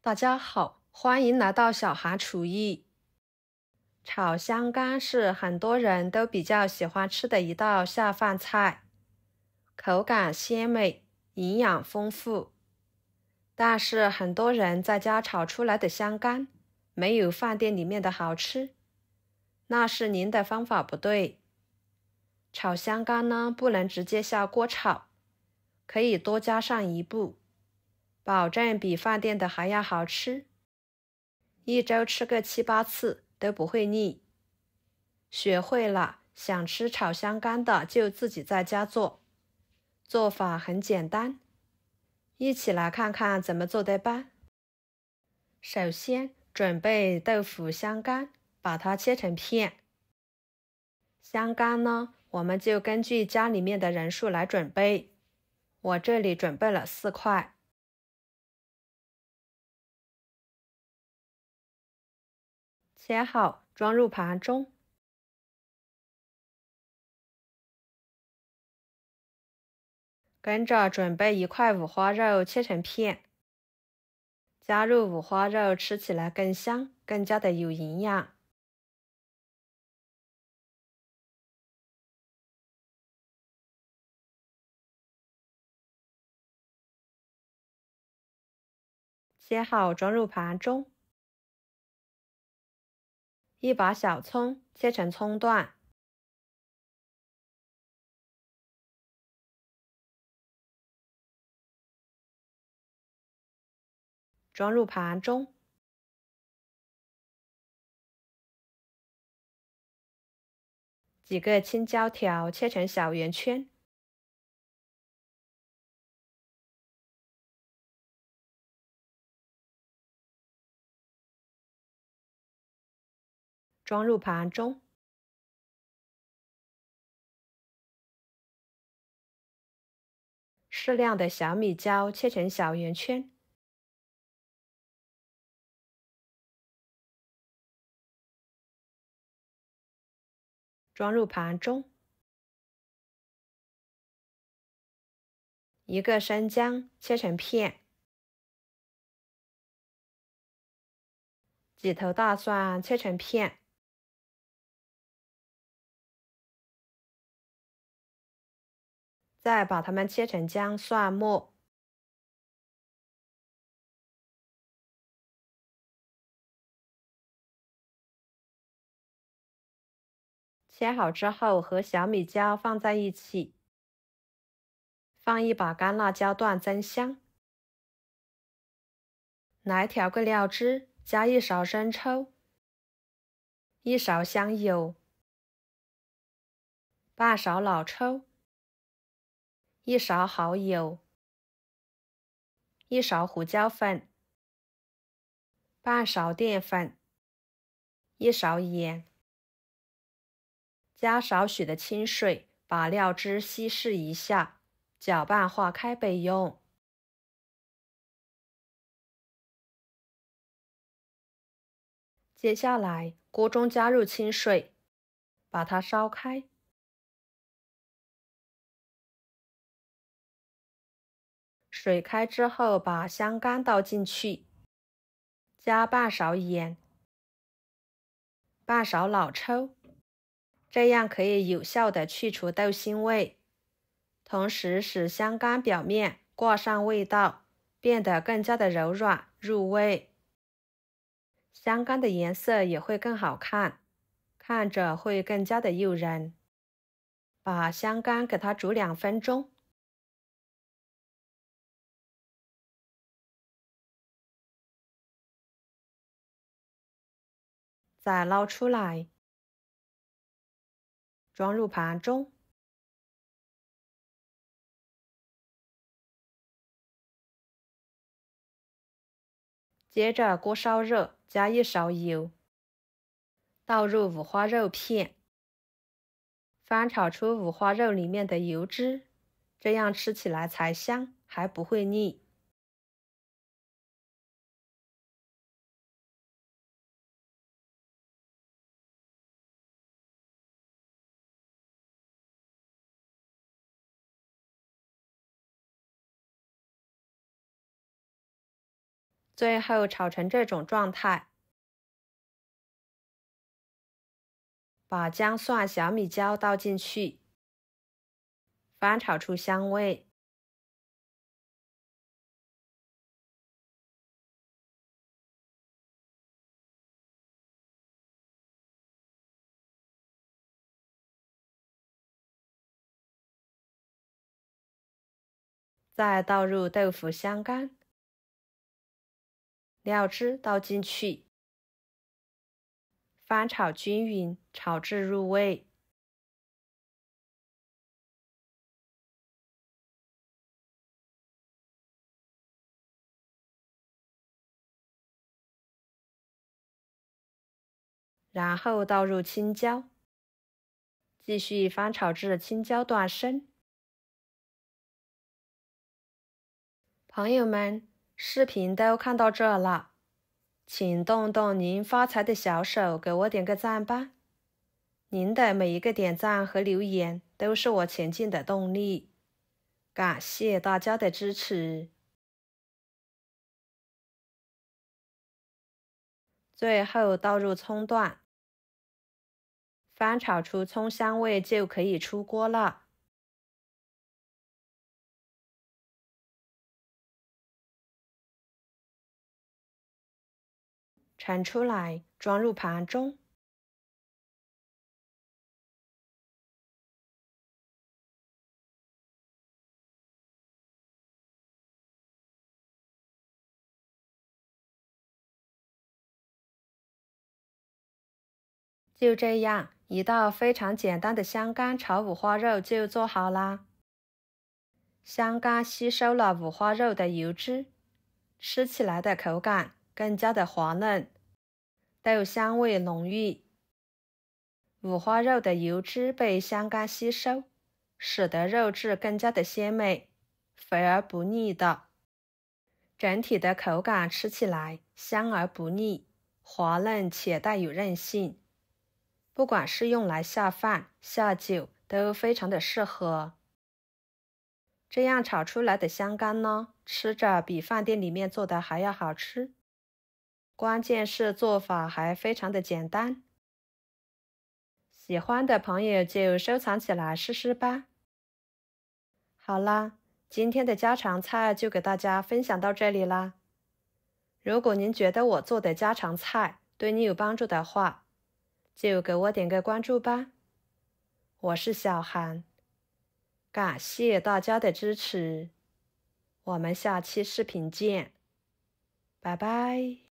大家好，欢迎来到小韩厨艺。炒香干是很多人都比较喜欢吃的一道下饭菜，口感鲜美，营养丰富。但是很多人在家炒出来的香干没有饭店里面的好吃，那是您的方法不对。炒香干呢，不能直接下锅炒，可以多加上一步，保证比饭店的还要好吃。一周吃个7、8次都不会腻。学会了，想吃炒香干的就自己在家做，做法很简单，一起来看看怎么做的吧。首先准备豆腐香干，把它切成片。香干呢，我们就根据家里面的人数来准备，我这里准备了4块。切好装入盘中，跟着准备1块五花肉切成片，加入五花肉吃起来更香，更加的有营养。切好装入盘中，一把小葱切成葱段，装入盘中。几个青椒条切成小圆圈，装入盘中。适量的小米椒切成小圆圈，装入盘中。一个生姜切成片，几头大蒜切成片，再把它们切成姜蒜末。切好之后和小米椒放在一起，放一把干辣椒段增香。来调个料汁，加1勺生抽，1勺香油，半勺老抽，1勺蚝油，1勺胡椒粉，半勺淀粉，1勺盐，加少许的清水，把料汁稀释一下，搅拌化开备用。接下来，锅中加入清水，把它烧开。水开之后，把香干倒进去，加半勺盐，半勺老抽，这样可以有效的去除豆腥味，同时使香干表面挂上味道，变得更加的柔软入味。香干的颜色也会更好看，看着会更加的诱人。把香干给它煮2分钟，再捞出来，装入盘中。接着锅烧热，加1勺油，倒入五花肉片，翻炒出五花肉里面的油脂，这样吃起来才香，还不会腻。最后炒成这种状态，把姜蒜、小米椒倒进去，翻炒出香味。再倒入豆腐香干，料汁倒进去，翻炒均匀，炒至入味。然后倒入青椒，继续翻炒至青椒断生。朋友们，视频都看到这了，请动动您发财的小手，给我点个赞吧！您的每一个点赞和留言都是我前进的动力，感谢大家的支持。最后倒入葱段，翻炒出葱香味就可以出锅了。盛出来，装入盘中。就这样，一道非常简单的香干炒五花肉就做好啦。香干吸收了五花肉的油脂，吃起来的口感更加的滑嫩，豆香味浓郁。五花肉的油脂被香干吸收，使得肉质更加的鲜美，肥而不腻的。整体的口感吃起来香而不腻，滑嫩且带有韧性。不管是用来下饭、下酒都非常的适合。这样炒出来的香干呢，吃着比饭店里面做的还要好吃。关键是做法还非常的简单。喜欢的朋友就收藏起来试试吧。好啦，今天的家常菜就给大家分享到这里啦。如果您觉得我做的家常菜对你有帮助的话，就给我点个关注吧。我是小韩，感谢大家的支持，我们下期视频见，拜拜。